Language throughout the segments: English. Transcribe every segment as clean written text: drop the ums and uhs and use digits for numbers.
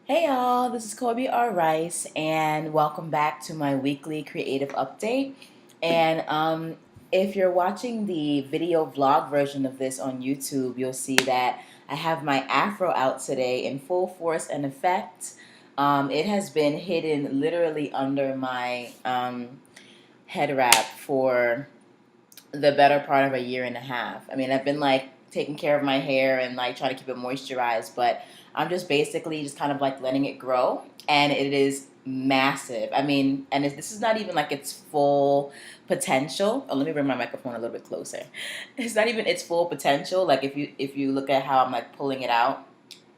Hey y'all, this is Kobe R. Rice, and welcome back to my weekly creative update. And if you're watching the video vlog version of this on YouTube, you'll see that I have my afro out today in full force and effect. It has been hidden literally under my head wrap for the better part of a year and a half. I mean, I've been like taking care of my hair and like trying to keep it moisturized, but I'm just basically just kind of like letting it grow, and it is massive. I mean, and this is not even like its full potential. Oh, let me bring my microphone a little bit closer. It's not even its full potential. Like if you look at how I'm like pulling it out,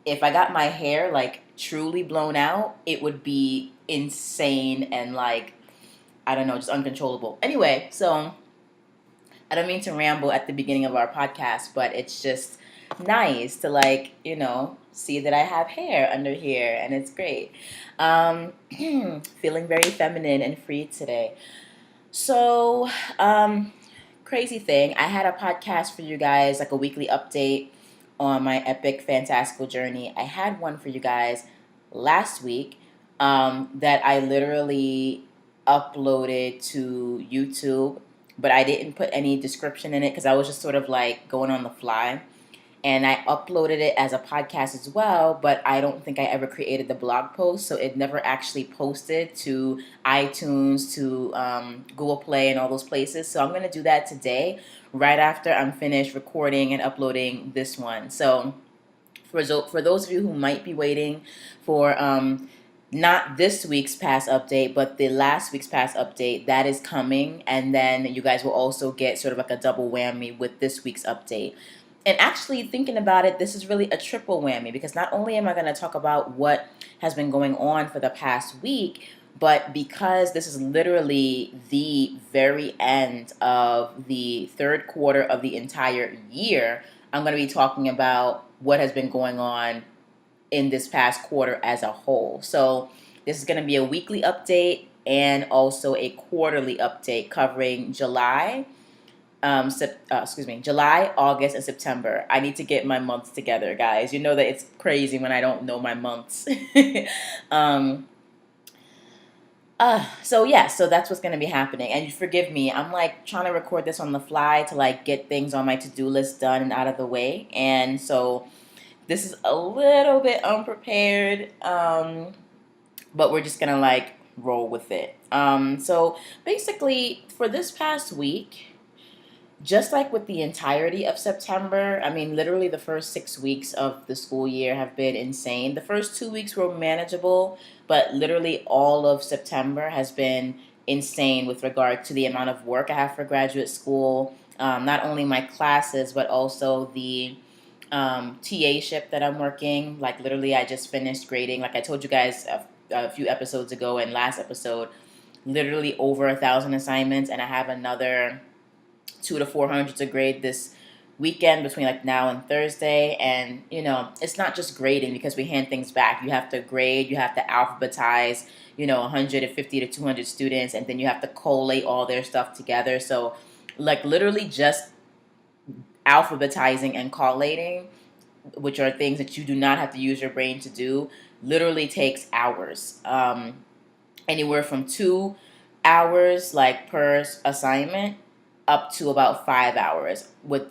if I got my hair like truly blown out, it would be insane and like I don't know, just uncontrollable. Anyway, so I don't mean to ramble at the beginning of our podcast, but it's just nice to like, see that I have hair under here and it's great. Feeling very feminine and free today. So, crazy thing, I had a podcast for you guys, like a weekly update on my epic fantastical journey. I had one for you guys last week that I literally uploaded to YouTube, but I didn't put any description in it because I was just sort of like going on the fly. And I uploaded it as a podcast as well, but I don't think I ever created the blog post, so it never actually posted to iTunes, to Google Play, and all those places. So I'm gonna do that today, right after I'm finished recording and uploading this one. So for those of you who might be waiting for not this week's past update, but the last week's past update, that is coming, and then you guys will also get sort of like a double whammy with this week's update. And actually, thinking about it, this is really a triple whammy because not only am I going to talk about what has been going on for the past week, but because this is literally the very end of the third quarter of the entire year, I'm going to be talking about what has been going on in this past quarter as a whole. So this is going to be a weekly update and also a quarterly update covering July, August, and September. I need to get my months together, guys. You know that it's crazy when I don't know my months. um, so that's what's gonna be happening. And you forgive me, I'm like trying to record this on the fly to like get things on my to-do list done and out of the way. And so this is a little bit unprepared, but we're just gonna like roll with it. So basically, for this past week, just like with the entirety of September, I mean, literally the first 6 weeks of the school year have been insane. The first 2 weeks were manageable, but literally all of September has been insane with regard to the amount of work I have for graduate school. Not only my classes, but also the TA-ship that I'm working. Like, literally, I just finished grading. Like I told you guys a few episodes ago and last episode, literally over 1,000 assignments, and I have another 200 to 400 to grade this weekend between like now and Thursday. And it's not just grading because we hand things back. You have to grade, you have to alphabetize 150 to 200 students, and then you have to collate all their stuff together. So like literally just alphabetizing and collating, which are things that you do not have to use your brain to do, literally takes hours. Anywhere from 2 hours like per assignment up to about 5 hours with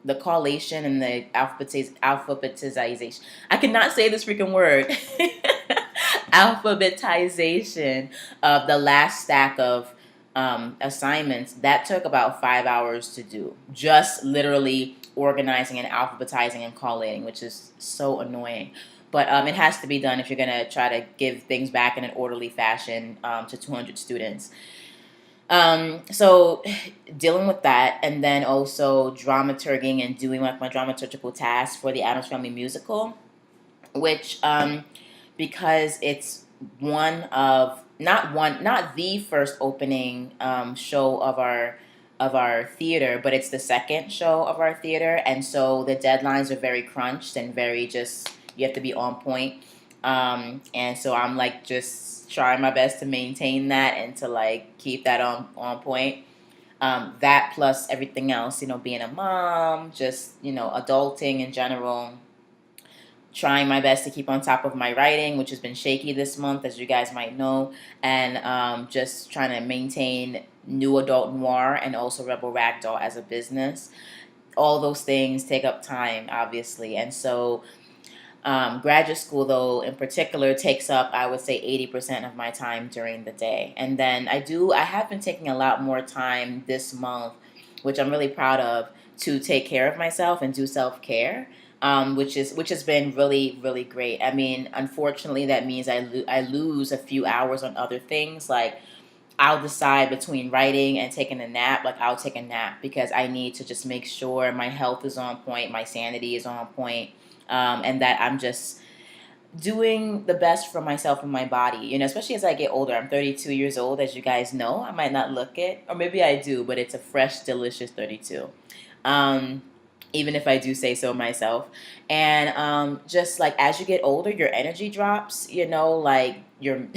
the collation and the alphabetization. I cannot say this freaking word. Alphabetization of the last stack of assignments. That took about 5 hours to do. Just literally organizing and alphabetizing and collating, which is so annoying. But it has to be done if you're going to try to give things back in an orderly fashion to 200 students. So dealing with that, and then also dramaturging and doing like my dramaturgical tasks for the Addams Family musical, which because it's not the first opening show of our theater, but it's the second show of our theater, and so the deadlines are very crunched and very just you have to be on point. And so I'm like just trying my best to maintain that and to like keep that on point. That plus everything else, being a mom, just adulting in general. trying my best to keep on top of my writing, which has been shaky this month, as you guys might know, and just trying to maintain New Adult Noir and also Rebel Ragdoll as a business. All those things take up time, obviously, and so graduate school, though, in particular, takes up, I would say, 80% of my time during the day. And then I have been taking a lot more time this month, which I'm really proud of, to take care of myself and do self-care. Which has been really, really great. I mean, unfortunately, that means I lose a few hours on other things. Like, I'll decide between writing and taking a nap. Like, I'll take a nap because I need to just make sure my health is on point, my sanity is on point, and that I'm just doing the best for myself and my body. Especially as I get older. I'm 32 years old, as you guys know. I might not look it, or maybe I do, but it's a fresh, delicious 32. Um, Even if I do say so myself. And just like as you get older, your energy drops, like your,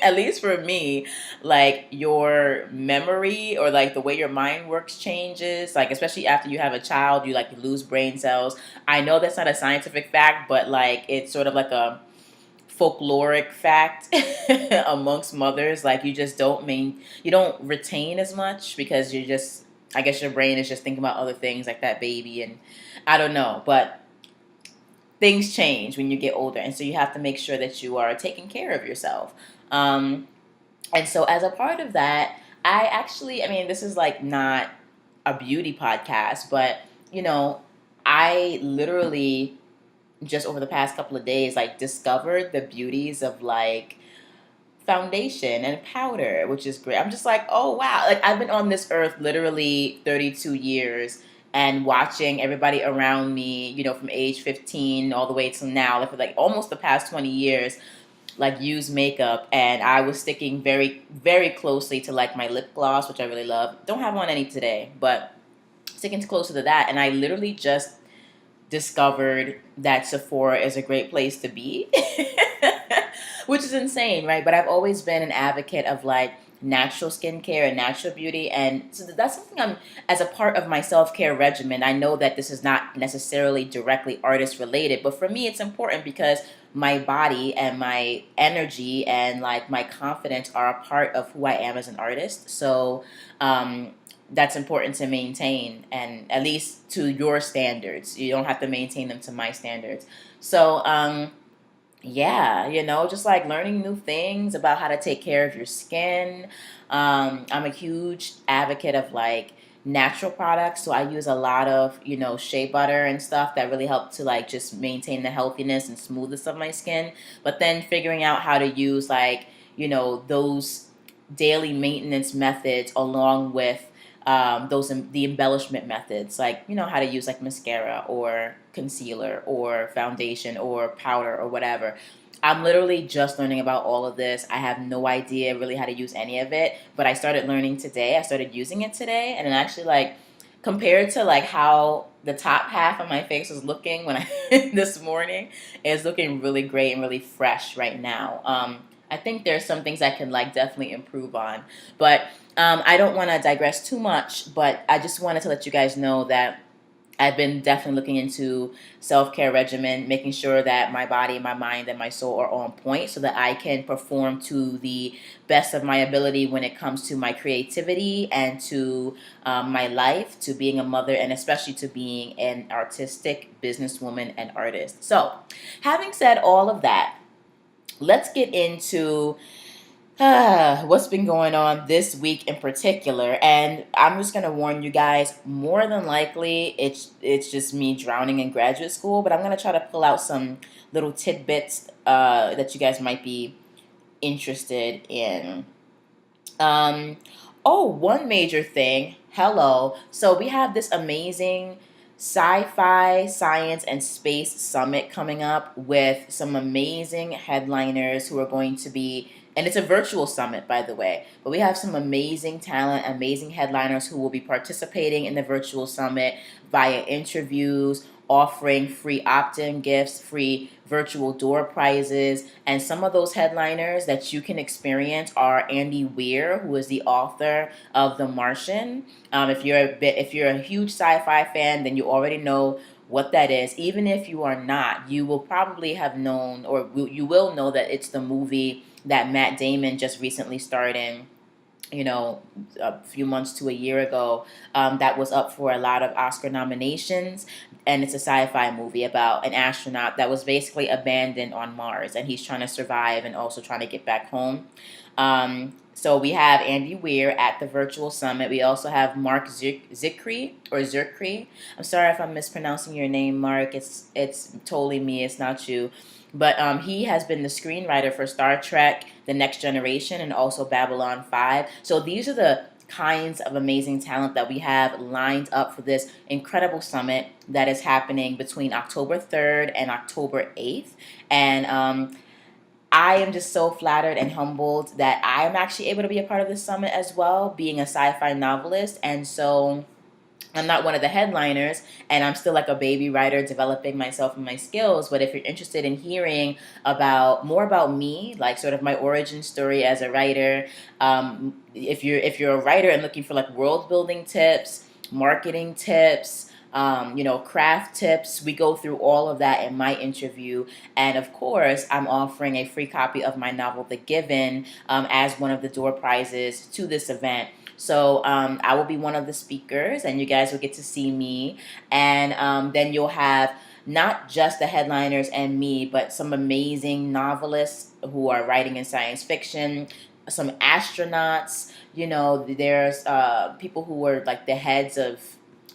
at least for me, like your memory or like the way your mind works changes. Like, especially after you have a child, you like lose brain cells. I know that's not a scientific fact, but like it's sort of like a folkloric fact amongst mothers. Like, you don't retain as much because you're just, I guess your brain is just thinking about other things like that baby, and I don't know, but things change when you get older, and so you have to make sure that you are taking care of yourself. um, and so as a part of that, I mean, this is like not a beauty podcast, but I literally just over the past couple of days like discovered the beauties of like foundation and powder, which is great. I'm just like, oh wow. Like, I've been on this earth literally 32 years and watching everybody around me, from age 15 all the way till now, like for like almost the past 20 years, like use makeup, and I was sticking very, very closely to like my lip gloss, which I really love. Don't have on any today, but sticking closer to that, and I literally just discovered that Sephora is a great place to be, which is insane, right? But I've always been an advocate of like natural skincare and natural beauty. And so that's something as a part of my self care regimen. I know that this is not necessarily directly artist related, but for me, it's important because my body and my energy and like my confidence are a part of who I am as an artist. So, that's important to maintain, and at least to your standards. You don't have to maintain them to my standards. So, yeah, just like learning new things about how to take care of your skin. I'm a huge advocate of like natural products, so I use a lot of shea butter and stuff that really help to like just maintain the healthiness and smoothness of my skin. But then figuring out how to use like those daily maintenance methods along with the embellishment methods, like how to use like mascara or concealer or foundation or powder or whatever. I'm literally just learning about all of this. I have no idea really how to use any of it, but I started learning today. I started using it today, and it actually, like, compared to like how the top half of my face was looking when I this morning, it's looking really great and really fresh right now. I think there's some things I can like definitely improve on, but I don't want to digress too much. But I just wanted to let you guys know that I've been definitely looking into self-care regimen, making sure that my body, my mind, and my soul are on point so that I can perform to the best of my ability when it comes to my creativity and to my life, to being a mother, and especially to being an artistic businesswoman and artist. So, having said all of that, let's get into what's been going on this week in particular. And I'm just gonna warn you guys, more than likely it's just me drowning in graduate school, but I'm gonna try to pull out some little tidbits that you guys might be interested in. um one major thing, hello, so we have this amazing sci-fi science and space summit coming up with some amazing headliners who are going to be, and it's a virtual summit, by the way, but we have some amazing talent, amazing headliners who will be participating in the virtual summit via interviews, offering free opt-in gifts, free virtual door prizes. And some of those headliners that you can experience are Andy Weir, who is the author of The Martian. If you're a huge sci-fi fan, then you already know what that is. Even if you are not, you will probably have known, or you will know that it's the movie that Matt Damon just recently starred in, you know, a few months to a year ago, that was up for a lot of Oscar nominations. And it's a sci-fi movie about an astronaut that was basically abandoned on Mars, and he's trying to survive and also trying to get back home. So we have Andy Weir at the virtual summit. We also have Mark Zicree. I'm sorry if I'm mispronouncing your name, Mark. It's totally me. It's not you. But he has been the screenwriter for Star Trek, The Next Generation, and also Babylon 5. So these are the kinds of amazing talent that we have lined up for this incredible summit that is happening between October 3rd and October 8th. And I am just so flattered and humbled that I am actually able to be a part of this summit as well, being a sci-fi novelist. And so I'm not one of the headliners, and I'm still like a baby writer developing myself and my skills. But if you're interested in hearing about more about me, like sort of my origin story as a writer, if you're a writer and looking for like world building tips, marketing tips, craft tips, we go through all of that in my interview. And of course, I'm offering a free copy of my novel, The Given, as one of the door prizes to this event. So I will be one of the speakers, and you guys will get to see me. And then you'll have not just the headliners and me, but some amazing novelists who are writing in science fiction, some astronauts. There's people who were like the heads of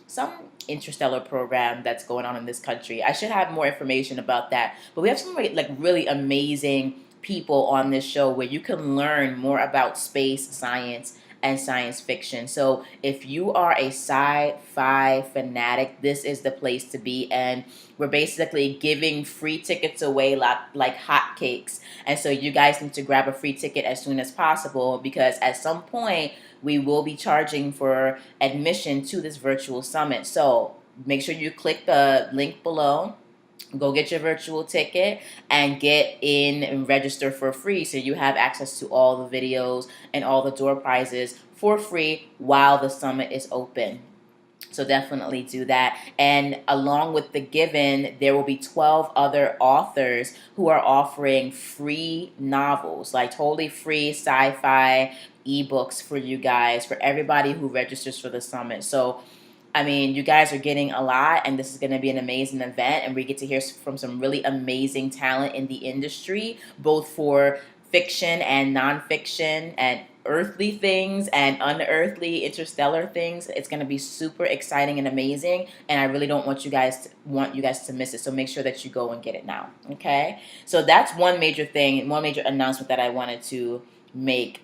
some interstellar program that's going on in this country. I should have more information about that. But we have some really amazing people on this show where you can learn more about space, science, and science fiction. So if you are a sci-fi fanatic, this is the place to be. And we're basically giving free tickets away like hotcakes. And so you guys need to grab a free ticket as soon as possible, because at some point we will be charging for admission to this virtual summit. So make sure you click the link below. Go get your virtual ticket and get in and register for free, so you have access to all the videos and all the door prizes for free while the summit is open. So definitely do that. And along with The Given, there will be 12 other authors who are offering free novels, like totally free sci-fi ebooks for you guys, for everybody who registers for the summit. So I mean, you guys are getting a lot, and this is going to be an amazing event, and we get to hear from some really amazing talent in the industry, both for fiction and nonfiction, and earthly things and unearthly interstellar things. It's going to be super exciting and amazing, and I really don't want you guys to miss it. So make sure that you go and get it now. Okay? So that's one major thing, one major announcement that I wanted to make.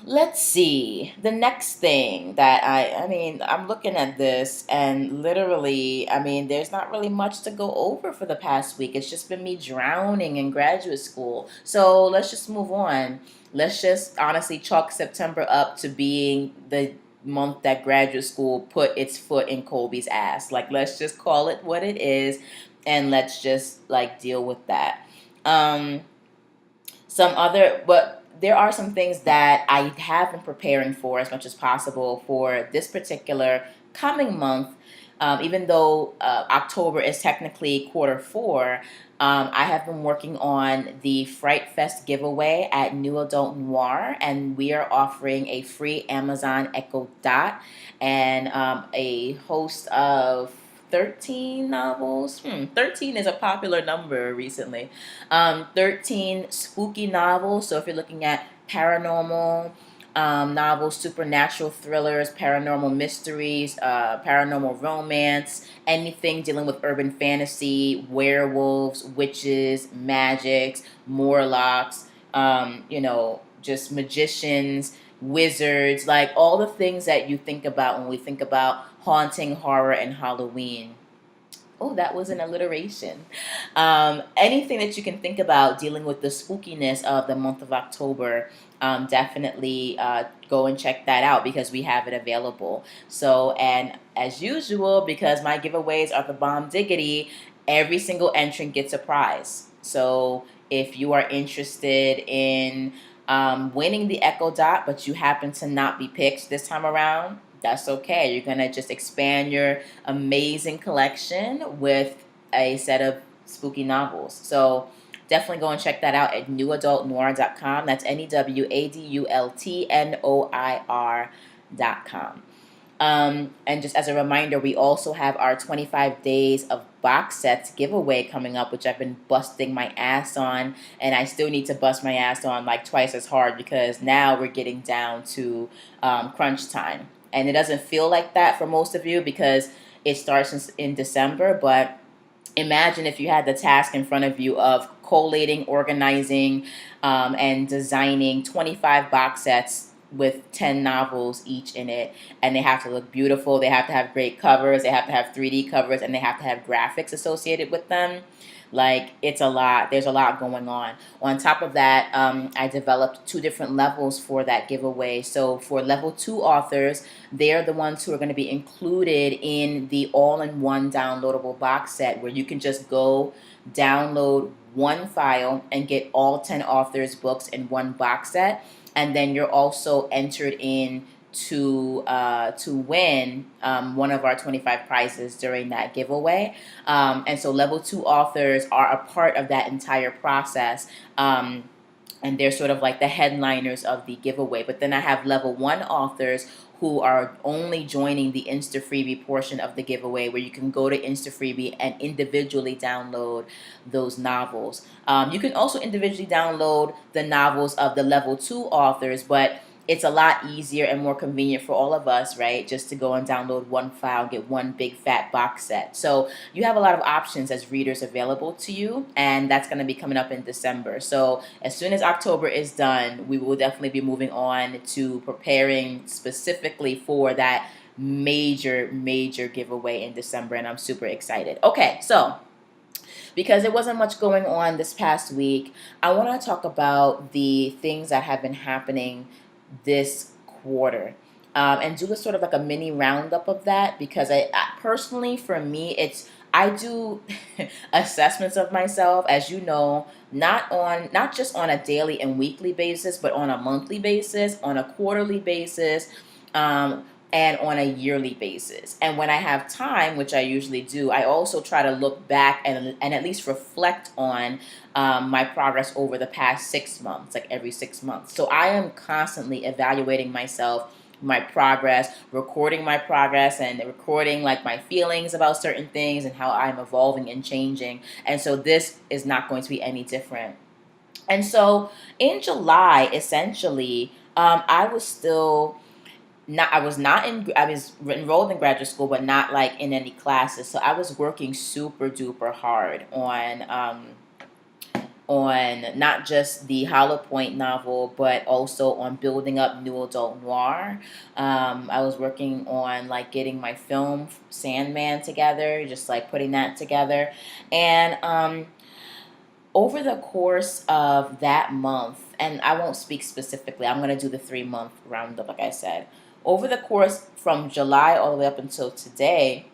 Let's see. The next thing that I'm looking at this, and literally, there's not really much to go over for the past week. It's just been me drowning in graduate school. So let's just move on. Let's just honestly chalk September up to being the month that graduate school put its foot in Colby's ass. Like, let's just call it what it is, and let's just like deal with that. But there are some things that I have been preparing for as much as possible for this particular coming month. Even though October is technically quarter four, I have been working on the Fright Fest giveaway at New Adult Noir, and we are offering a free Amazon Echo Dot and a host of 13 novels. 13 is a popular number recently. 13 spooky novels. So if you're looking at paranormal novels, supernatural thrillers, paranormal mysteries, paranormal romance, anything dealing with urban fantasy, werewolves, witches, magics, Morlocks, just magicians, wizards, like all the things that you think about when we think about haunting, horror, and Halloween. Oh, that was an alliteration. Anything that you can think about dealing with the spookiness of the month of October, definitely go and check that out, because we have it available. So, and as usual, because my giveaways are the bomb diggity, every single entrant gets a prize. So if you are interested in winning the Echo Dot, but you happen to not be picked this time around, That's okay. You're going to just expand your amazing collection with a set of spooky novels. So definitely go and check that out at newadultnoir.com. That's NEWADULTNOIR.com. And just as a reminder, we also have our 25 days of box sets giveaway coming up, which I've been busting my ass on. And I still need to bust my ass on like twice as hard because now we're getting down to crunch time. And it doesn't feel like that for most of you because it starts in December. But imagine if you had the task in front of you of collating, organizing, and designing 25 box sets with 10 novels each in it, and they have to look beautiful, they have to have great covers, they have to have 3D covers, and they have to have graphics associated with them. Like, it's a lot. There's a lot going on top of that. I developed 2 different levels for that giveaway. So for level 2 authors, they're the ones who are going to be included in the all-in-one downloadable box set, where you can just go download one file and get all 10 authors' books in one box set. And then you're also entered in to win one of our 25 prizes during that giveaway. And so level 2 authors are a part of that entire process. And they're sort of like the headliners of the giveaway. But then I have level 1 authors who are only joining the Insta Freebie portion of the giveaway, where you can go to Insta Freebie and individually download those novels. You can also individually download the novels of the level 2 authors, but it's a lot easier and more convenient for all of us, right? Just to go and download one file, get one big fat box set. So you have a lot of options as readers available to you, and that's going to be coming up in December. So as soon as October is done, we will definitely be moving on to preparing specifically for that major giveaway in December, and I'm super excited. Okay, so because there wasn't much going on this past week, I want to talk about the things that have been happening this quarter, and do a sort of like a mini roundup of that, because I personally, for me, I do assessments of myself, as you know, not just on a daily and weekly basis, but on a monthly basis, on a quarterly basis, and on a yearly basis. And when I have time, which I usually do, I also try to look back and at least reflect on my progress over the past 6 months, like every 6 months. So I am constantly evaluating myself, my progress, recording my progress, and recording like my feelings about certain things and how I'm evolving and changing. And so this is not going to be any different. And so in July, essentially, I was still not I was not in I was enrolled in graduate school, but not like in any classes. So I was working super duper hard on not just the Hollow Point novel, but also on building up New Adult Noir. I was working on like getting my film Sandman together, just like putting that together. And over the course of that month, and I won't speak specifically, I'm going to do the 3-month roundup, like I said. Over the course from July all the way up until today,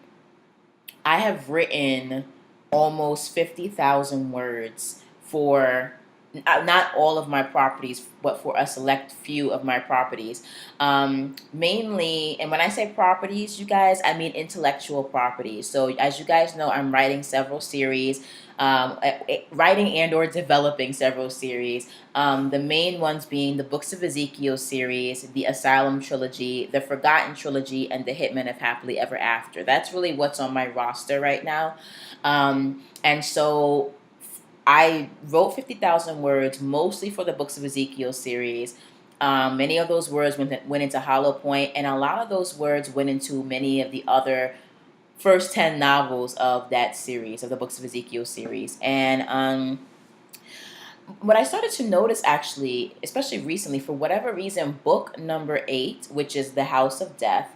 I have written almost 50,000 words for not all of my properties, but for a select few of my properties. Mainly, and when I say properties, you guys, I mean intellectual properties. So as you guys know, I'm writing several series, writing and or developing several series. The main ones being the Books of Ezekiel series, the Asylum trilogy, the Forgotten trilogy, and the Hitmen of Happily Ever After. That's really what's on my roster right now. And so I wrote 50,000 words, mostly for the Books of Ezekiel series. Many of those words went into Hollow Point, and a lot of those words went into many of the other first 10 novels of that series, of the Books of Ezekiel series. And what I started to notice, actually, especially recently, for whatever reason, book number 8, which is The House of Death,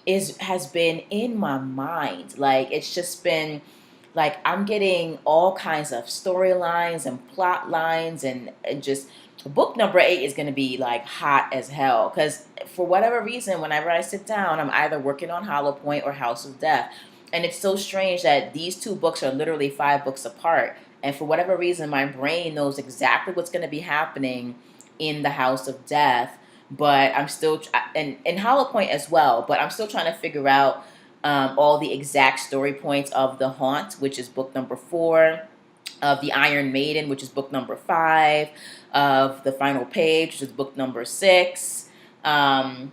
has been in my mind. Like, it's just been like I'm getting all kinds of storylines and plot lines, and just book number 8 is going to be like hot as hell, because for whatever reason, whenever I sit down, I'm either working on Hollow Point or House of Death. And it's so strange that these 2 books are literally 5 books apart, and for whatever reason, my brain knows exactly what's going to be happening in The House of Death, but I'm still, and Hollow Point as well, but I'm still trying to figure out all the exact story points of The Haunt, which is book number 4, of The Iron Maiden, which is book number 5, of The Final Page, which is book number 6. I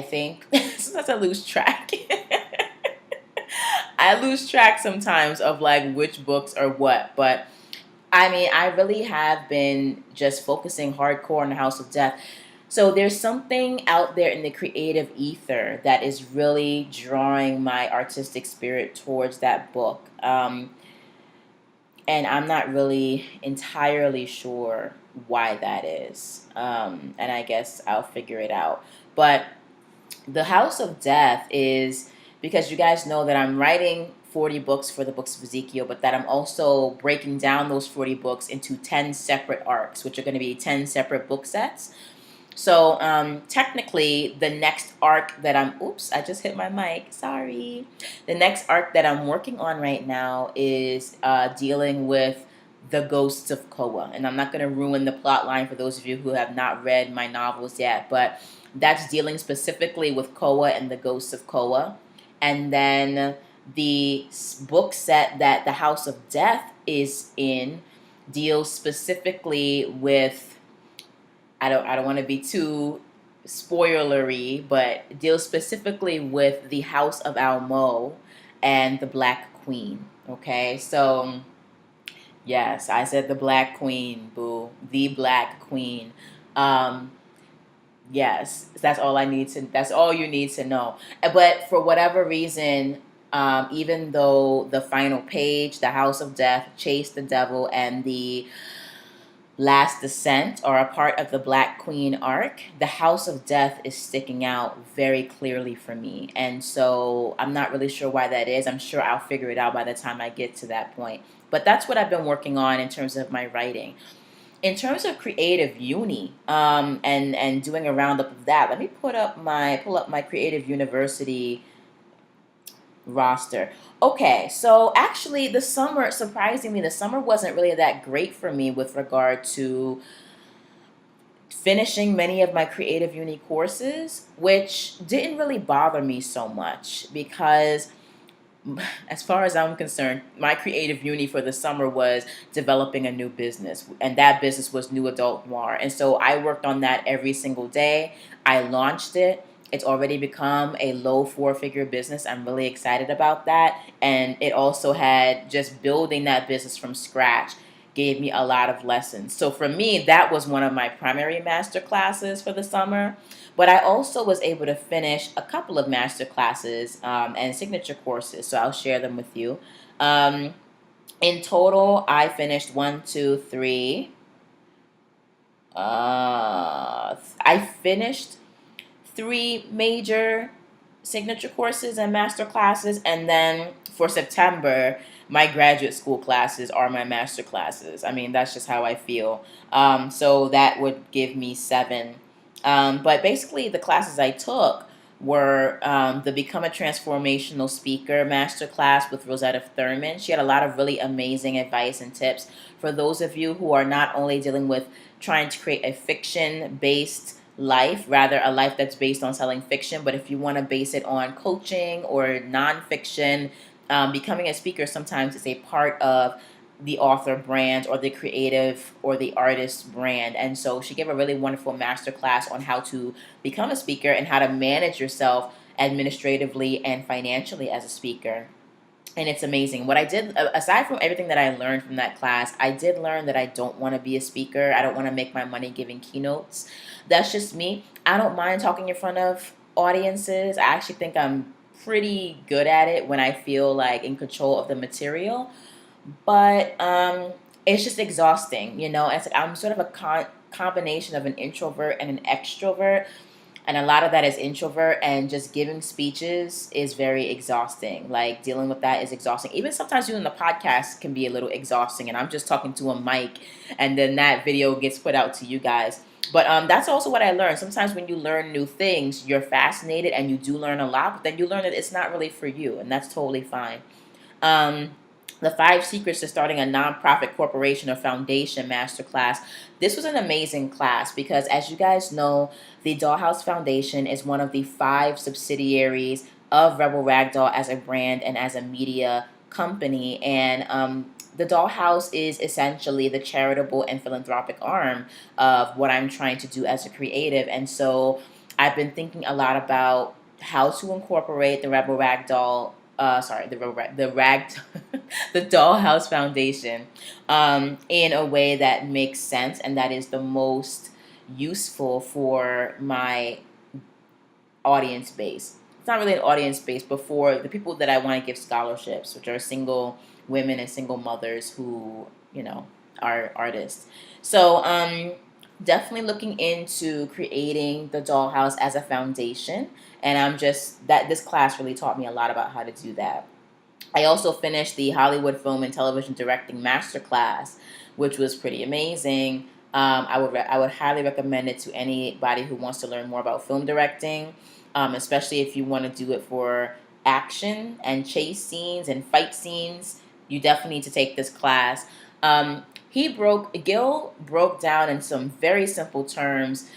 think. Sometimes I lose track. I lose track sometimes of like which books are what, but I mean, I really have been just focusing hardcore on the House of Death. So there's something out there in the creative ether that is really drawing my artistic spirit towards that book. And I'm not really entirely sure why that is. And I guess I'll figure it out. But the House of Death is because you guys know that I'm writing 40 books for the books of Ezekiel, but that I'm also breaking down those 40 books into 10 separate arcs, which are going to be 10 separate book sets. So technically, the next arc that oops, I just hit my mic. Sorry. The next arc that I'm working on right now is dealing with the ghosts of Koa. And I'm not going to ruin the plot line for those of you who have not read my novels yet, but that's dealing specifically with Koa and the ghosts of Koa. And then the book set that the House of Death is in deals specifically with, I don't want to be too spoilery, but deals specifically with the House of Almo and the Black Queen. Okay, so yes, I said the Black Queen, boo, the Black Queen. Um, yes, that's all I need to. That's all you need to know. But for whatever reason, even though the final page, the House of Death, Chase the Devil, and the Last Descent are a part of the Black Queen arc, the House of Death is sticking out very clearly for me. And so I'm not really sure why that is. I'm sure I'll figure it out by the time I get to that point. But that's what I've been working on in terms of my writing. In terms of creative uni, and doing a roundup of that, let me pull up my Creative University roster. Okay, so actually the summer, surprisingly, the summer wasn't really that great for me with regard to finishing many of my creative uni courses, which didn't really bother me so much because as far as I'm concerned, my creative uni for the summer was developing a new business, and that business was New Adult Noir. And so I worked on that every single day. I launched it. It's already become a low 4-figure business. I'm really excited about that. And it also had just building that business from scratch gave me a lot of lessons. So for me, that was one of my primary master classes for the summer. But I also was able to finish a couple of master classes and signature courses. So I'll share them with you. Um, in total, I finished one, two, three. I finished 3 major signature courses and master classes, and then for September, my graduate school classes are my master classes. I mean, that's just how I feel. So that would give me 7. But basically, the classes I took were the Become a Transformational Speaker master class with Rosetta Thurman. She had a lot of really amazing advice and tips for those of you who are not only dealing with trying to create a fiction-based life, rather a life that's based on selling fiction, but if you want to base it on coaching or nonfiction, becoming a speaker sometimes is a part of the author brand or the creative or the artist brand. And so she gave a really wonderful masterclass on how to become a speaker and how to manage yourself administratively and financially as a speaker. And it's amazing. What I did, aside from everything that I learned from that class, I did learn that I don't want to be a speaker. I don't want to make my money giving keynotes. That's just me. I don't mind talking in front of audiences. I actually think I'm pretty good at it when I feel like in control of the material. But it's just exhausting, you know. It's like I'm sort of a combination of an introvert and an extrovert. And a lot of that is introvert, and just giving speeches is very exhausting. Like dealing with that is exhausting. Even sometimes doing the podcast can be a little exhausting, and I'm just talking to a mic, and then that video gets put out to you guys. But that's also what I learned. Sometimes when you learn new things, you're fascinated and you do learn a lot, but then you learn that it's not really for you, and that's totally fine. Um, the 5 secrets to starting a nonprofit corporation or foundation masterclass. This was an amazing class because, as you guys know, the Dollhouse Foundation is one of the 5 subsidiaries of Rebel Ragdoll as a brand and as a media company. And the Dollhouse is essentially the charitable and philanthropic arm of what I'm trying to do as a creative. And so I've been thinking a lot about how to incorporate the Rebel Ragdoll, the Rag, the Dollhouse Foundation, in a way that makes sense and that is the most useful for my audience base. It's not really an audience base, but for the people that I want to give scholarships, which are single women and single mothers who, are artists. So, definitely looking into creating the Dollhouse as a foundation. And this class really taught me a lot about how to do that. I also finished the Hollywood Film and Television Directing Masterclass, which was pretty amazing. I would highly recommend it to anybody who wants to learn more about film directing, especially if you want to do it for action and chase scenes and fight scenes. You definitely need to take this class. Gil broke down in some very simple terms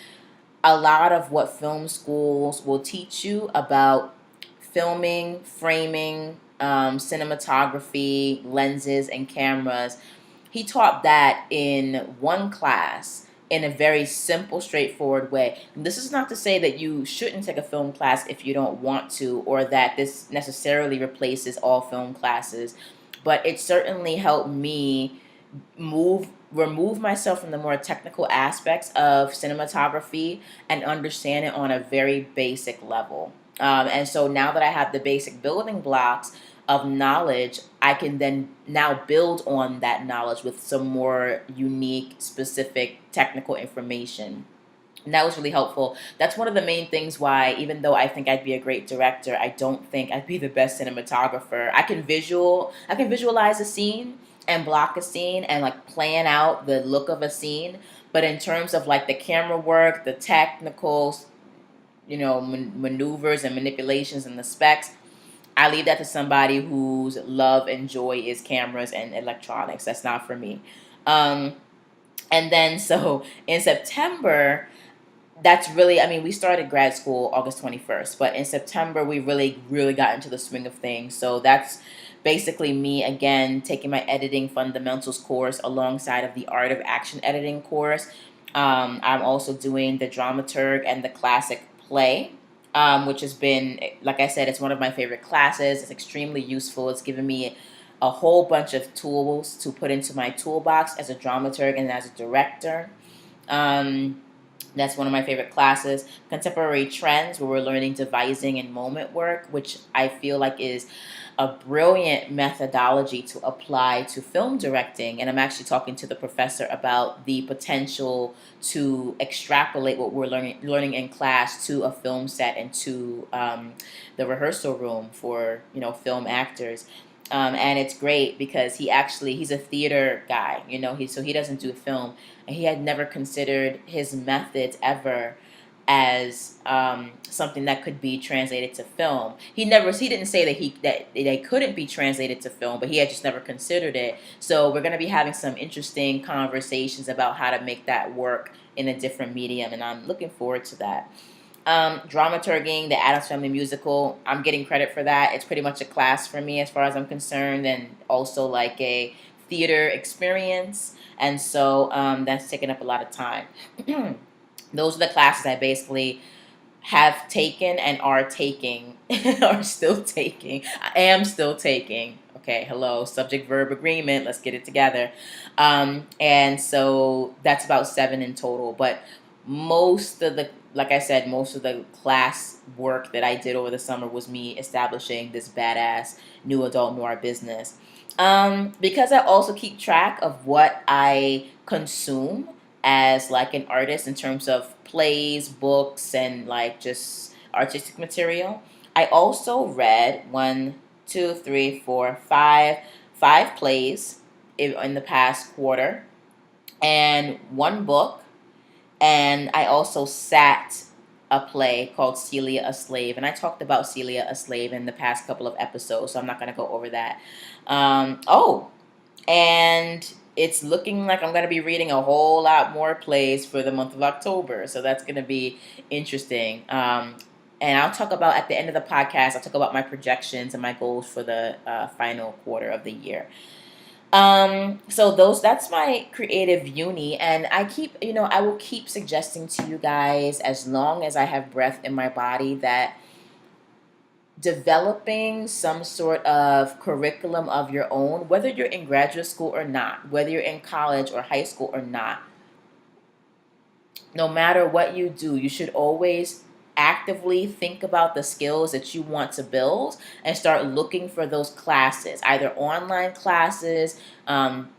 a lot of what film schools will teach you about filming, framing, cinematography, lenses, and cameras. He taught that in one class in a very simple, straightforward way. And this is not to say that you shouldn't take a film class if you don't want to, or that this necessarily replaces all film classes, but it certainly helped me remove myself from the more technical aspects of cinematography and understand it on a very basic level. And so now that I have the basic building blocks of knowledge, I can then now build on that knowledge with some more unique, specific technical information. And that was really helpful. That's one of the main things why, even though I think I'd be a great director, I don't think I'd be the best cinematographer. I can visualize a scene and block a scene and like plan out the look of a scene. But in terms of like the camera work, the technical, maneuvers and manipulations and the specs, I leave that to somebody whose love and joy is cameras and electronics. That's not for me. Um, and then so in September, we started grad school August 21st, but in September, we really, really got into the swing of things. So that's basically me again taking my editing fundamentals course alongside of the art of action editing course. I'm also doing the dramaturg and the classic play, which has been, like I said, it's one of my favorite classes. It's extremely useful. It's given me a whole bunch of tools to put into my toolbox as a dramaturg and as a director. That's one of my favorite classes. Contemporary trends, where we're learning devising and moment work, which I feel like is a brilliant methodology to apply to film directing. And I'm actually talking to the professor about the potential to extrapolate what we're learning in class to a film set and to the rehearsal room for film actors. And it's great because he's a theater guy, he doesn't do film, and he had never considered his methods ever as something that could be translated to film. He didn't say that they couldn't be translated to film, but he had just never considered it. So we're going to be having some interesting conversations about how to make that work in a different medium, and I'm looking forward to that. Dramaturging, the Addams Family musical, I'm getting credit for that. It's pretty much a class for me as far as I'm concerned, and also like a theater experience. And so that's taken up a lot of time. Those are the classes I basically have taken and are taking, or still taking. I am still taking. Okay, hello, subject verb agreement. Let's get it together. And so that's about 7 in total. But like I said, most of the class work that I did over the summer was me establishing this badass new adult noir business. Because I also keep track of what I consume as like an artist in terms of plays, books, and like just artistic material. I also read 5 plays in the past quarter, and 1 book, and I also sat a play called Celia a Slave, and I talked about Celia a Slave in the past couple of episodes, so I'm not going to go over that. Oh, and it's looking like I'm going to be reading a whole lot more plays for the month of October, so that's going to be interesting. And I'll talk about at the end of the podcast, I'll talk about my projections and my goals for the final quarter of the year. So that's my creative uni, and I will keep suggesting to you guys, as long as I have breath in my body, that developing some sort of curriculum of your own, whether you're in graduate school or not, whether you're in college or high school or not, no matter what you do, you should always actively think about the skills that you want to build and start looking for those classes, either online classes,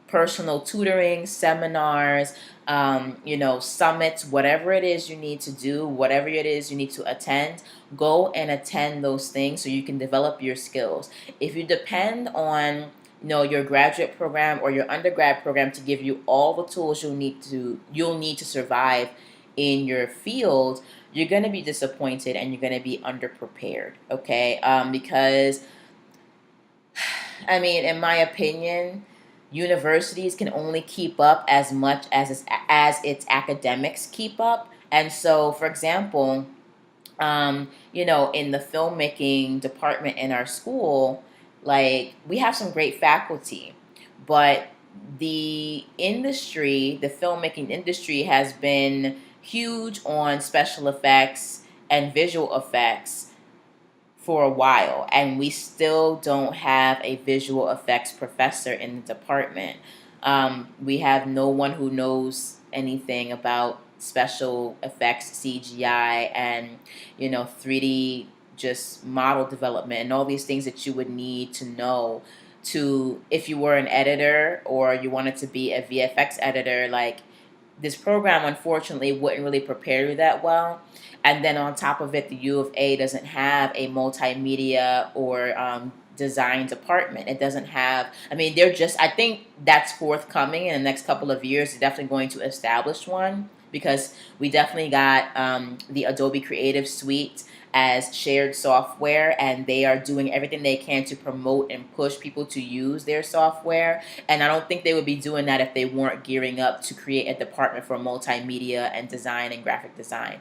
personal tutoring, seminars, summits, whatever it is you need to do, whatever it is you need to attend, go and attend those things so you can develop your skills. If you depend on your graduate program or your undergrad program to give you all the tools you'll need to survive in your field, you're going to be disappointed and you're going to be underprepared. Okay, because I mean, in my opinion, universities can only keep up as much as its academics keep up. And so, for example, in the filmmaking department in our school, like, we have some great faculty, but the filmmaking industry has been huge on special effects and visual effects for a while, and we still don't have a visual effects professor in the department. We have no one who knows anything about special effects, CGI, and 3D just model development and all these things that you would need to know to, if you were an editor or you wanted to be a VFX editor. Like, this program unfortunately wouldn't really prepare you that well. And then on top of it, the U of A doesn't have a multimedia or design department. It doesn't have, I think that's forthcoming in the next couple of years. They're definitely going to establish one, because we definitely got the Adobe Creative Suite as shared software, and they are doing everything they can to promote and push people to use their software. And I don't think they would be doing that if they weren't gearing up to create a department for multimedia and design and graphic design.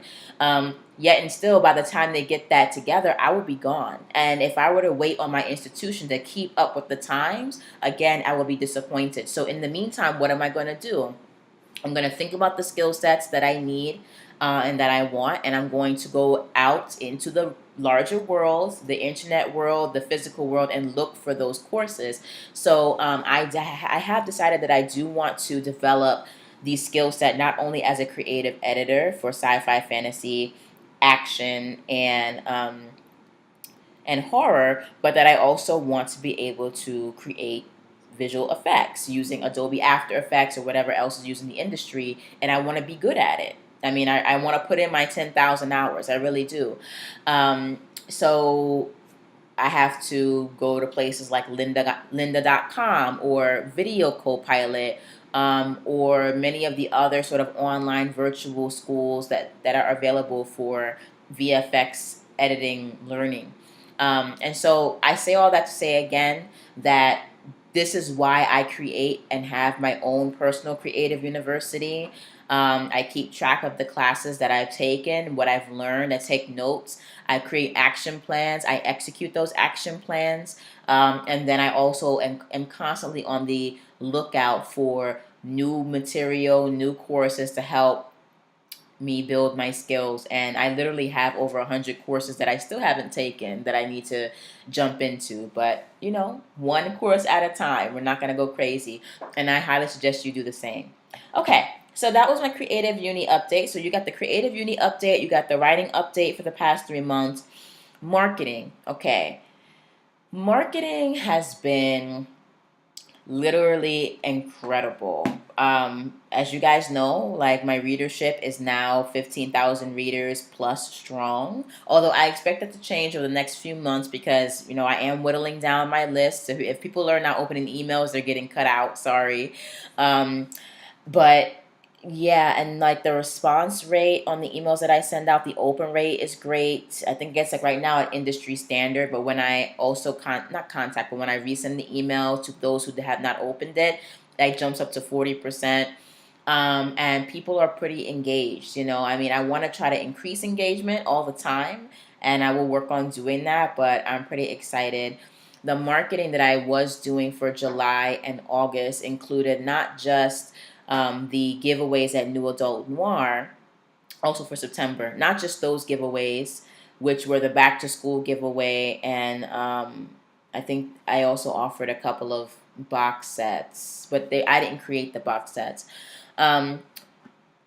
Yet and still, by the time they get that together, I would be gone. And if I were to wait on my institution to keep up with the times, again, I would be disappointed. So in the meantime, what am I going to do? I'm going to think about the skill sets that I need and that I want, and I'm going to go out into the larger world, the internet world, the physical world, and look for those courses. So I have decided that I do want to develop the skill set not only as a creative editor for sci-fi, fantasy, action, and horror, but that I also want to be able to create visual effects using Adobe After Effects or whatever else is used in the industry, and I want to be good at it. I want to put in my 10,000 hours. I really do. So I have to go to places like lynda.com or Video Copilot, or many of the other sort of online virtual schools that are available for VFX editing learning. And so I say all that to say again that this is why I create and have my own personal creative university. I keep track of the classes that I've taken, what I've learned. I take notes. I create action plans. I execute those action plans. And then I also am constantly on the lookout for new material, new courses to help me build my skills. And I literally have over 100 courses that I still haven't taken that I need to jump into. But, one course at a time. We're not going to go crazy. And I highly suggest you do the same. Okay. So that was my creative uni update. So you got the creative uni update. You got the writing update for the past 3 months. Marketing. Okay. Marketing has been literally incredible. As you guys know, like, my readership is now 15,000 readers plus strong. Although I expect that to change over the next few months, because I am whittling down my list. If people are not opening emails, they're getting cut out. Sorry, but Yeah, and like the response rate on the emails that I send out, the open rate is great. I think it's like right now at industry standard, but when I also not contact, but when I resend the email to those who have not opened it, that jumps up to 40%. And people are pretty engaged. I mean, I want to try to increase engagement all the time, and I will work on doing that, but I'm pretty excited. The marketing that I was doing for July and August included not just the giveaways at New Adult Noir, also for September, not just those giveaways, which were the back to school giveaway, and I think I also offered a couple of box sets, but I didn't create the box sets. Um,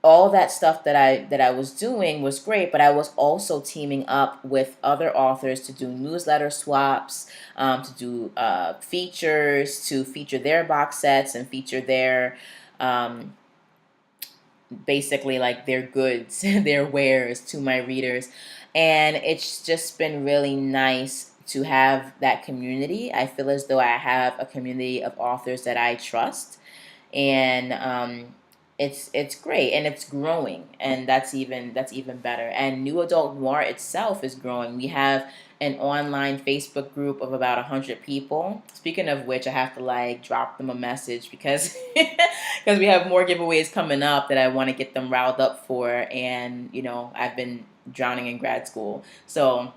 all that stuff that I was doing was great, but I was also teaming up with other authors to do newsletter swaps, to do features, to feature their box sets and feature their um, basically like their goods, their wares to my readers. And it's just been really nice to have that community. I feel as though I have a community of authors that I trust, and it's great, and it's growing, and that's even better. And New Adult Noir itself is growing. We have an online Facebook group of about 100 people. Speaking of which, I have to like drop them a message because because we have more giveaways coming up that I want to get them riled up for, and I've been drowning in grad school, so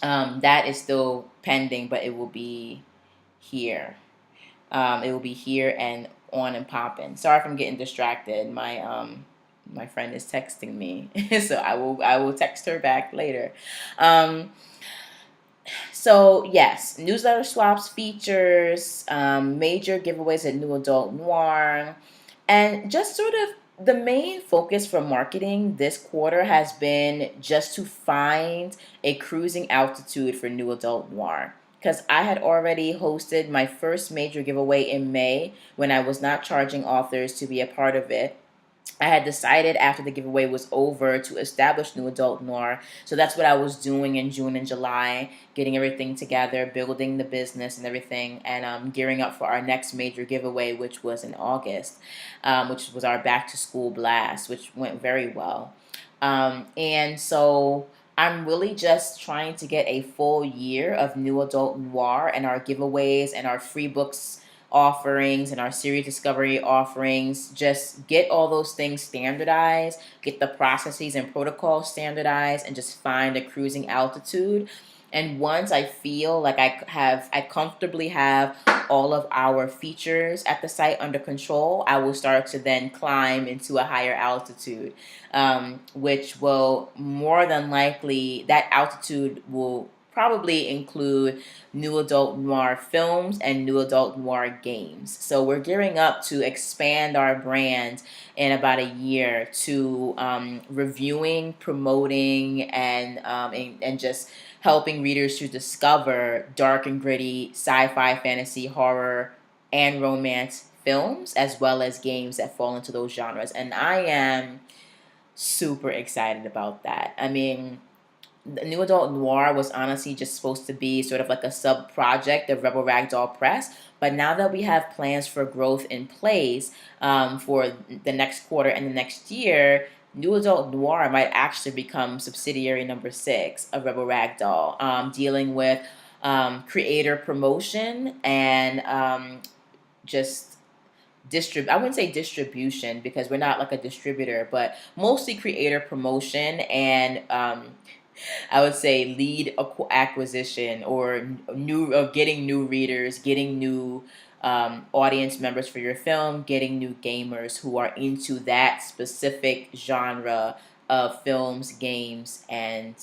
that is still pending, but it will be here. It will be here and on and popping. Sorry if I'm getting distracted. My friend is texting me, so I will text her back later. Um, so yes, newsletter swaps, features, major giveaways at New Adult Noir, and just sort of the main focus for marketing this quarter has been just to find a cruising altitude for New Adult Noir. Because I had already hosted my first major giveaway in May when I was not charging authors to be a part of it. I had decided after the giveaway was over to establish New Adult Noir. So that's what I was doing in June and July, getting everything together, building the business and everything, and gearing up for our next major giveaway, which was in August, which was our back to school blast, which went very well. And so I'm really just trying to get a full year of New Adult Noir and our giveaways and our free books offerings and our series discovery offerings. Just get all those things standardized, get the processes and protocols standardized, and just find a cruising altitude. And once I feel like I comfortably have all of our features at the site under control, I will start to then climb into a higher altitude, which will more than likely, that altitude will probably include New Adult Noir films and New Adult Noir games. So we're gearing up to expand our brand in about a year to reviewing, promoting, and just helping readers to discover dark and gritty sci-fi, fantasy, horror, and romance films, as well as games that fall into those genres. And I am super excited about that. I mean, the New Adult Noir was honestly just supposed to be sort of like a sub project of Rebel Ragdoll Press. But now that we have plans for growth in place for the next quarter and the next year, New Adult Noir might actually become subsidiary number 6 of Rebel Ragdoll, dealing with creator promotion and just I wouldn't say distribution because we're not like a distributor, but mostly creator promotion and I would say lead acquisition or getting new readers, getting new audience members for your film, getting new gamers who are into that specific genre of films, games, and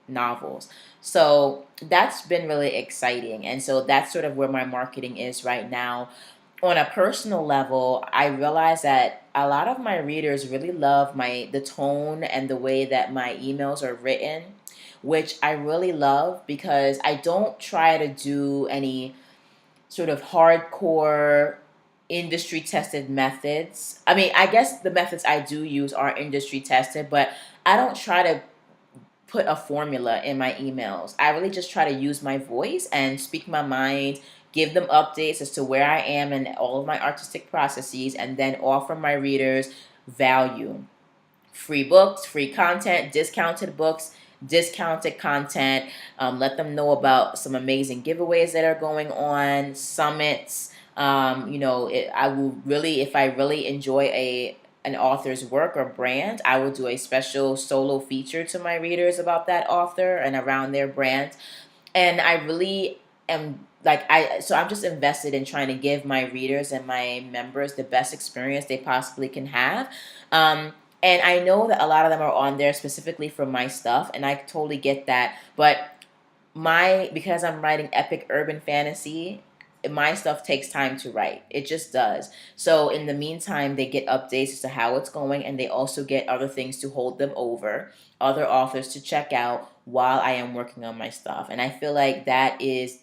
novels. So that's been really exciting. And so that's sort of where my marketing is right now. On a personal level, I realize that a lot of my readers really love the tone and the way that my emails are written, which I really love because I don't try to do any sort of hardcore industry tested methods. I mean, I guess the methods I do use are industry tested, but I don't try to put a formula in my emails. I really just try to use my voice and speak my mind, give them updates as to where I am in all of my artistic processes, and then offer my readers value. Free books, free content, discounted books, discounted content. Let them know about some amazing giveaways that are going on, summits. I will really, if I really enjoy an author's work or brand, I will do a special solo feature to my readers about that author and around their brand. And I really am like I'm just invested in trying to give my readers and my members the best experience they possibly can have. um and I know that a lot of them are on there specifically for my stuff, and I totally get that. But because I'm writing epic urban fantasy, my stuff takes time to write. It just does. So in the meantime, they get updates as to how it's going, and they also get other things to hold them over, other authors to check out while I am working on my stuff. And I feel like that is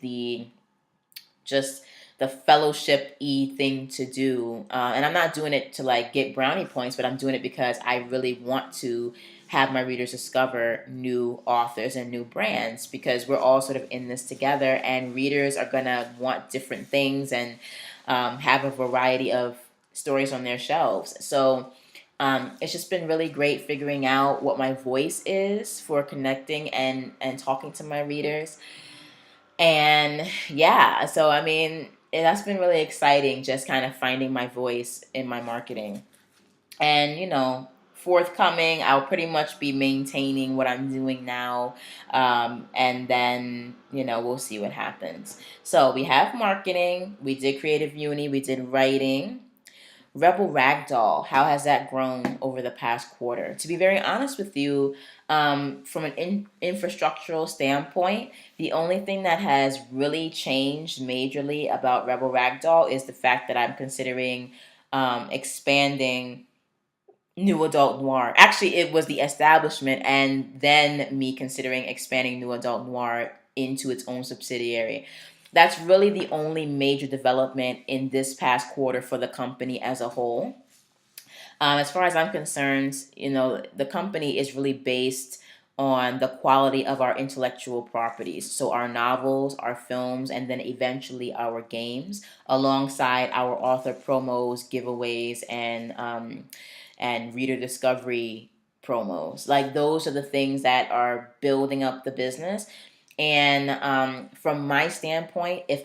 just the fellowship thing to do. And I'm not doing it to like get brownie points, but I'm doing it because I really want to have my readers discover new authors and new brands, because we're all sort of in this together, and readers are gonna want different things and have a variety of stories on their shelves. So it's just been really great figuring out what my voice is for connecting and talking to my readers. And yeah, so I mean, that's been really exciting, just kind of finding my voice in my marketing. And, forthcoming, I'll pretty much be maintaining what I'm doing now. And then, we'll see what happens. So we have marketing, we did creative uni, we did writing. Rebel Ragdoll, how has that grown over the past quarter? To be very honest with you, from an infrastructural standpoint, the only thing that has really changed majorly about Rebel Ragdoll is the fact that I'm considering expanding New Adult Noir. Actually, it was the establishment and then me considering expanding New Adult Noir into its own subsidiary. That's really the only major development in this past quarter for the company as a whole. As far as I'm concerned, the company is really based on the quality of our intellectual properties. So our novels, our films, and then eventually our games, alongside our author promos, giveaways, and reader discovery promos. Like those are the things that are building up the business. And from my standpoint, if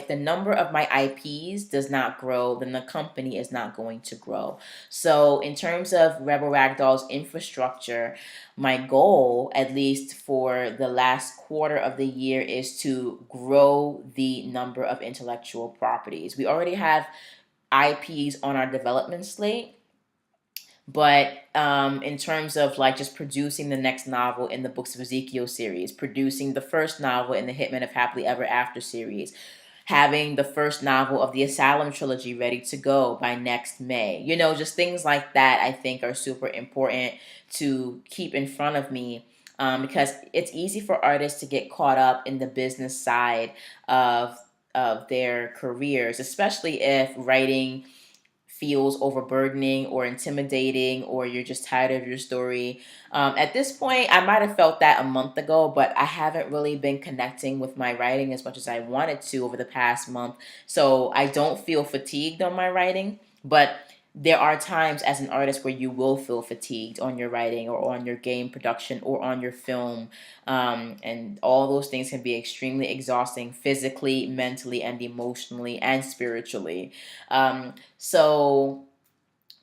the number of my IPs does not grow, then the company is not going to grow. So in terms of Rebel Ragdoll's infrastructure, my goal, at least for the last quarter of the year, is to grow the number of intellectual properties. We already have IPs on our development slate, but in terms of like just producing the next novel in the Books of Ezekiel series, producing the first novel in the Hitman of Happily Ever After series, having the first novel of the Asylum trilogy ready to go by next May. Just things like that I think are super important to keep in front of me, because it's easy for artists to get caught up in the business side of their careers, especially if writing feels overburdening or intimidating, or you're just tired of your story. At this point, I might have felt that a month ago, but I haven't really been connecting with my writing as much as I wanted to over the past month. So I don't feel fatigued on my writing, but there are times as an artist where you will feel fatigued on your writing or on your game production or on your film. And all those things can be extremely exhausting physically, mentally, and emotionally, and spiritually. So,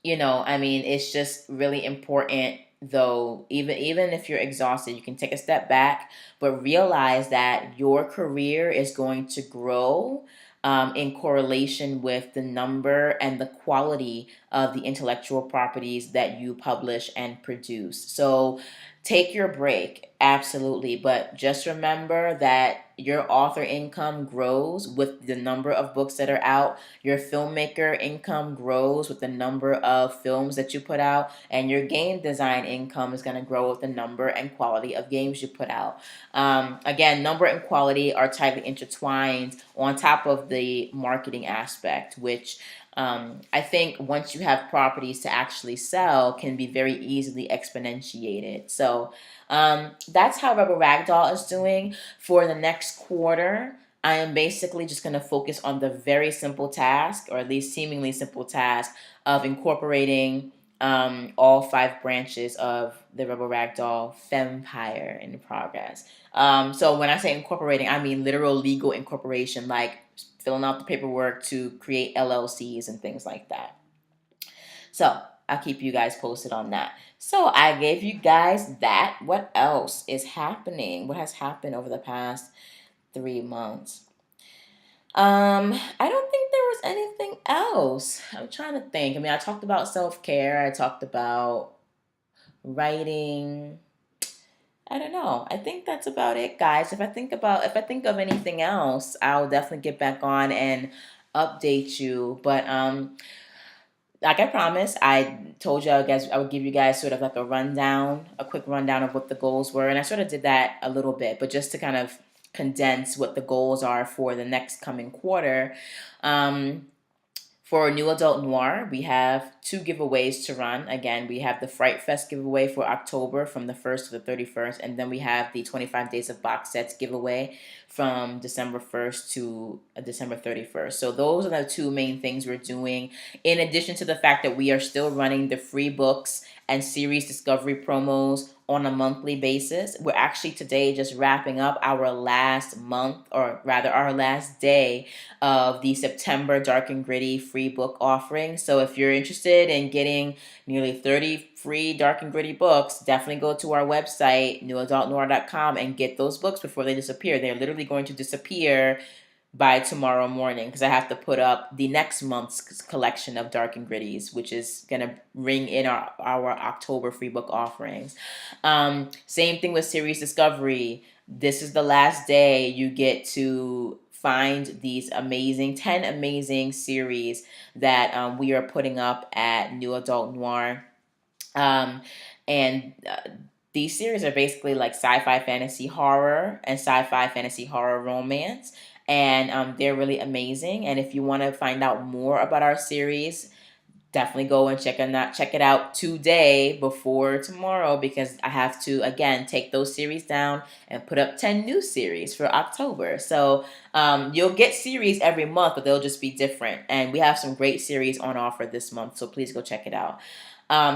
I mean, it's just really important, though, even if you're exhausted, you can take a step back, but realize that your career is going to grow in correlation with the number and the quality of the intellectual properties that you publish and produce. So take your break, absolutely, but just remember that your author income grows with the number of books that are out. Your filmmaker income grows with the number of films that you put out, and your game design income is going to grow with the number and quality of games you put out. Again, number and quality are tightly intertwined on top of the marketing aspect, which I think once you have properties to actually sell can be very easily exponentiated. So that's how Rebel Ragdoll is doing for the next quarter. I am basically just going to focus on the very simple task, or at least seemingly simple task, of incorporating all five branches of the Rebel Ragdoll Fempire in progress. So when I say incorporating, I mean literal legal incorporation, like filling out the paperwork to create LLCs and things like that. So I'll keep you guys posted on that. So I gave you guys that. What else is happening? What has happened over the past 3 months? I don't think there was anything else. I'm trying to think. I mean, I talked about self-care. I talked about writing. I don't know. I think that's about it, guys. If I think of anything else, I'll definitely get back on and update you. But like I promised, I told you I would give you guys sort of like a quick rundown of what the goals were, and I sort of did that a little bit, but just to kind of condense what the goals are for the next coming quarter. Um, for New Adult Noir, we have two giveaways to run. Again, we have the Fright Fest giveaway for October from the 1st to the 31st, and then we have the 25 Days of Box Sets giveaway from December 1st to December 31st. So those are the two main things we're doing, in addition to the fact that we are still running the free books and series discovery promos on a monthly basis. We're actually today just wrapping up our last month, or rather our last day of the September Dark and Gritty free book offering. So if you're interested in getting nearly 30 free Dark and Gritty books, definitely go to our website, newadultnoir.com, and get those books before they disappear. They're literally going to disappear by tomorrow morning, because I have to put up the next month's collection of Dark and Gritties, which is going to ring in our October free book offerings. Same thing with Series Discovery. This is the last day you get to find these 10 amazing series that we are putting up at New Adult Noir. Um, and these series are basically like sci-fi fantasy horror and sci-fi fantasy horror romance. And they're really amazing. And if you want to find out more about our series, definitely go and check it out today before tomorrow, because I have to again take those series down and put up 10 new series for October. So you'll get series every month, but they'll just be different. And we have some great series on offer this month, so please go check it out.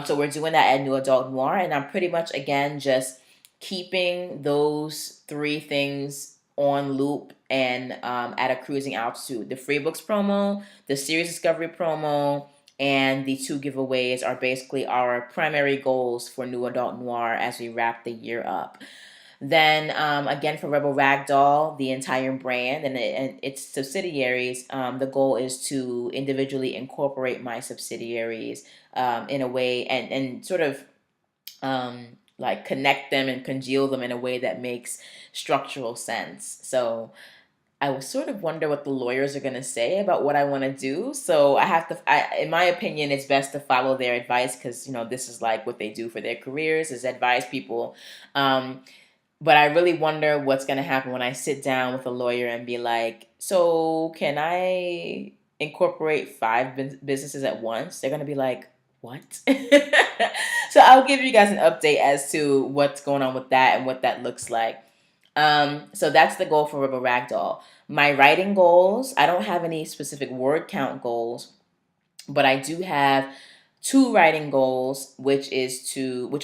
So we're doing that at New Adult Noir, and I'm pretty much again just keeping those three things on loop and at a cruising altitude. The free books promo, the series discovery promo, and the two giveaways are basically our primary goals for New Adult Noir as we wrap the year up. Then again, for Rebel Ragdoll, the entire brand and its subsidiaries, the goal is to individually incorporate my subsidiaries in a way, and sort of like connect them and congeal them in a way that makes structural sense. So I will sort of wonder what the lawyers are going to say about what I want to do. So in my opinion, it's best to follow their advice, because, this is like what they do for their careers, is advise people. But I really wonder what's going to happen when I sit down with a lawyer and be like, so can I incorporate five businesses at once? They're going to be like, what? So I'll give you guys an update as to what's going on with that and what that looks like. So that's the goal for Rebel Ragdoll. My writing goals, I don't have any specific word count goals, but I do have two writing goals, which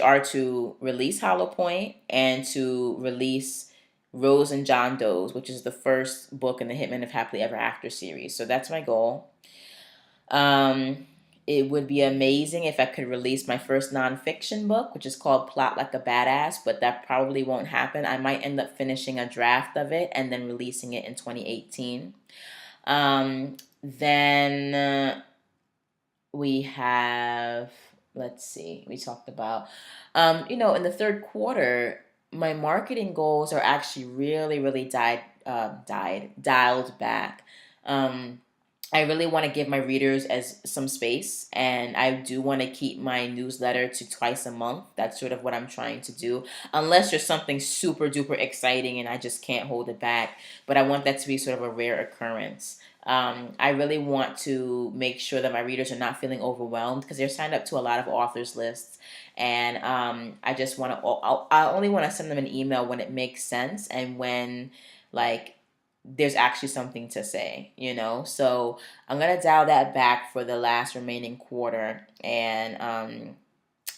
are to release Hollow Point and to release Rose and John Doe's, which is the first book in the Hitman of Happily Ever After series. So that's my goal. It would be amazing if I could release my first nonfiction book, which is called Plot Like a Badass, but that probably won't happen. I might end up finishing a draft of it and then releasing it in 2018. Then we have, let's see, we talked about, in the third quarter, my marketing goals are actually really, really dialed back. I really want to give my readers as some space, and I do want to keep my newsletter to twice a month. That's sort of what I'm trying to do, unless there's something super duper exciting and I just can't hold it back. But I want that to be sort of a rare occurrence. I really want to make sure that my readers are not feeling overwhelmed, because they're signed up to a lot of authors lists, and I just want to. I only want to send them an email when it makes sense, and when like there's actually something to say, So I'm gonna dial that back for the last remaining quarter and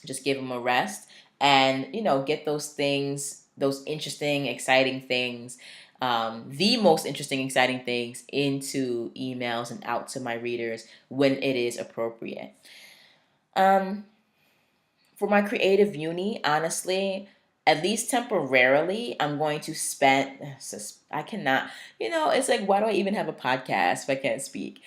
just give them a rest and get those things, those interesting, exciting things, the most interesting, exciting things into emails and out to my readers when it is appropriate. Um, for my creative uni, honestly, at least temporarily, I'm going to spend. I cannot, it's like, why do I even have a podcast if I can't speak?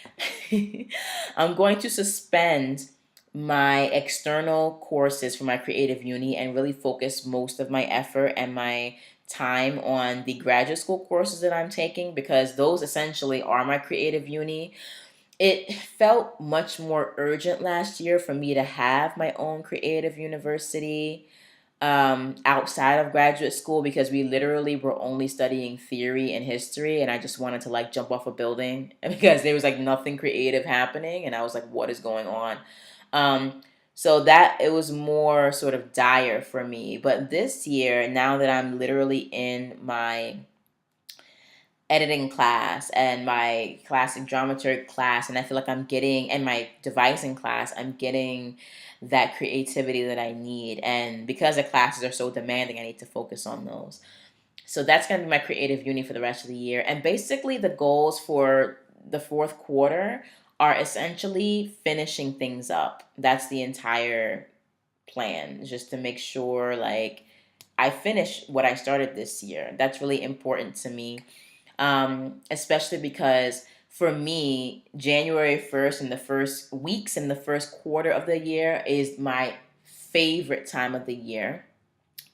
I'm going to suspend my external courses for my creative uni and really focus most of my effort and my time on the graduate school courses that I'm taking, because those essentially are my creative uni. It felt much more urgent last year for me to have my own creative university outside of graduate school, because we literally were only studying theory and history, and I just wanted to like jump off a building because there was like nothing creative happening, and I was like, what is going on? Um, so that it was more sort of dire for me. But this year, now that I'm literally in my editing class and my classic dramaturg class, and I feel like I'm getting, and my devising class, I'm getting that creativity that I need. And because the classes are so demanding, I need to focus on those. So that's going to be my creative uni for the rest of the year. And basically the goals for the fourth quarter are essentially finishing things up. That's the entire plan, just to make sure like I finish what I started this year. That's really important to me, especially because for me, January 1st and the first weeks in the first quarter of the year is my favorite time of the year.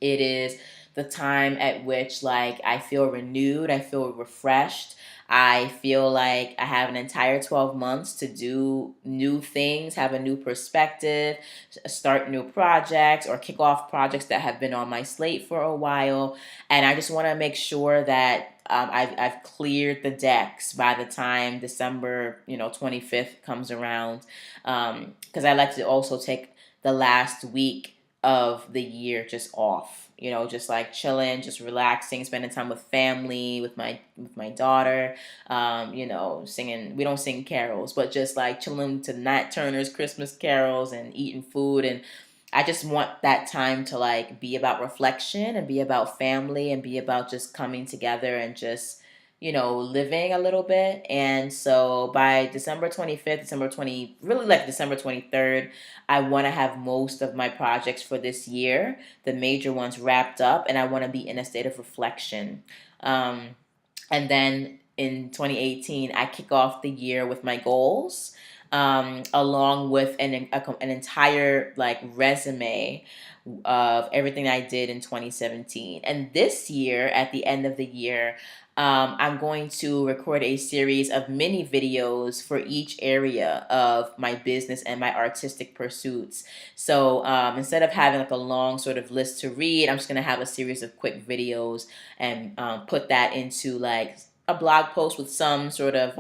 It is the time at which like I feel renewed, I feel refreshed. I feel like I have an entire 12 months to do new things, have a new perspective, start new projects or kick off projects that have been on my slate for a while. And I just want to make sure that I've cleared the decks by the time December 25th comes around, because I like to also take the last week of the year just off, just like chilling, just relaxing, spending time with family, with my daughter, singing. We don't sing carols, but just like chilling to Nat Turner's Christmas carols and eating food. And I just want that time to like be about reflection and be about family and be about just coming together and just living a little bit. And so by December 25th, December 20, really like December 23rd, I want to have most of my projects for this year, the major ones, wrapped up, and I want to be in a state of reflection. Um, and then in 2018, I kick off the year with my goals, along with an entire like resume of everything I did in 2017. And this year, at the end of the year, I'm going to record a series of mini videos for each area of my business and my artistic pursuits. So instead of having like a long sort of list to read, I'm just going to have a series of quick videos and put that into like a blog post with some sort of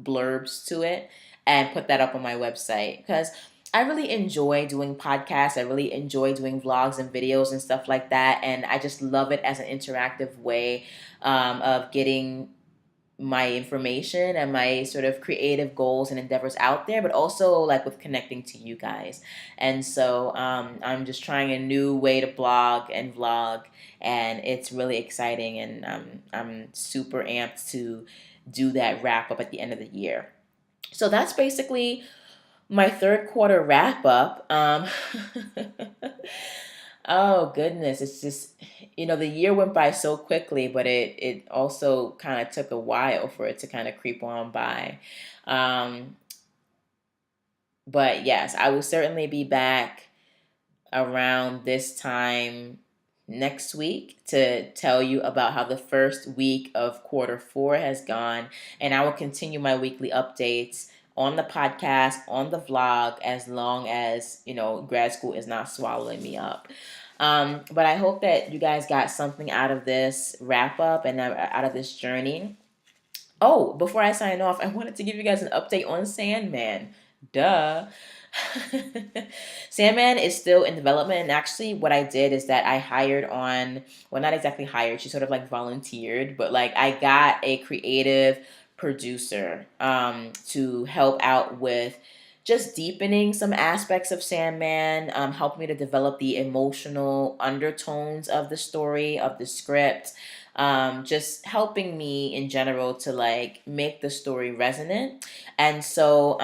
blurbs to it, and put that up on my website, because I really enjoy doing podcasts. I really enjoy doing vlogs and videos and stuff like that. And I just love it as an interactive way of getting my information and my sort of creative goals and endeavors out there, but also like with connecting to you guys. And so I'm just trying a new way to blog and vlog, and it's really exciting. And I'm super amped to do that wrap up at the end of the year. So that's basically my third quarter wrap up. Oh goodness, it's just, the year went by so quickly, but it also kind of took a while for it to kind of creep on by. Um, but yes, I will certainly be back around this time next week to tell you about how the first week of quarter four has gone. And I will continue my weekly updates on the podcast, on the vlog, as long as, grad school is not swallowing me up. But I hope that you guys got something out of this wrap up and out of this journey. Oh, before I sign off, I wanted to give you guys an update on Sandman. Duh. Sandman is still in development, and actually, what I did is that I hired on, well, not exactly hired, she sort of like volunteered, but like I got a creative producer to help out with just deepening some aspects of Sandman, helped me to develop the emotional undertones of the story, of the script, just helping me in general to like make the story resonant. And so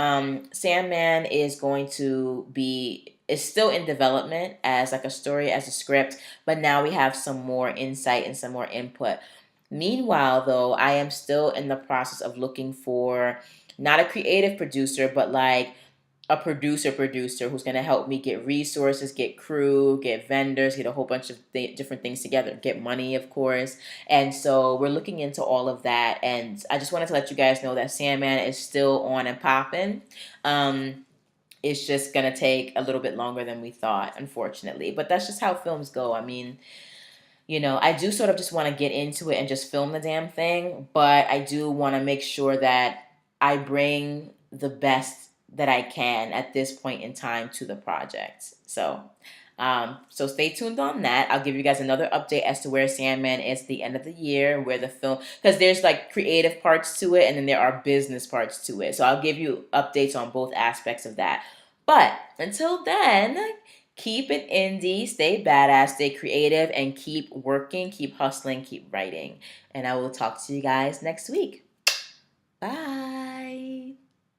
Sandman is going to be is still in development as like a story, as a script, but now we have some more insight and some more input. Meanwhile, though, I am still in the process of looking for not a creative producer, but like a producer who's going to help me get resources, get crew, get vendors, get a whole bunch of different things together, get money, of course. And so we're looking into all of that. And I just wanted to let you guys know that Sandman is still on and popping. It's just going to take a little bit longer than we thought, unfortunately. But that's just how films go. I mean, I do sort of just want to get into it and just film the damn thing, but I do want to make sure that I bring the best that I can at this point in time to the project. So stay tuned on that. I'll give you guys another update as to where Sandman is at the end of the year, where the film, because there's like creative parts to it and then there are business parts to it. So I'll give you updates on both aspects of that. But until then, keep it indie, stay badass, stay creative, and keep working, keep hustling, keep writing. And I will talk to you guys next week. Bye.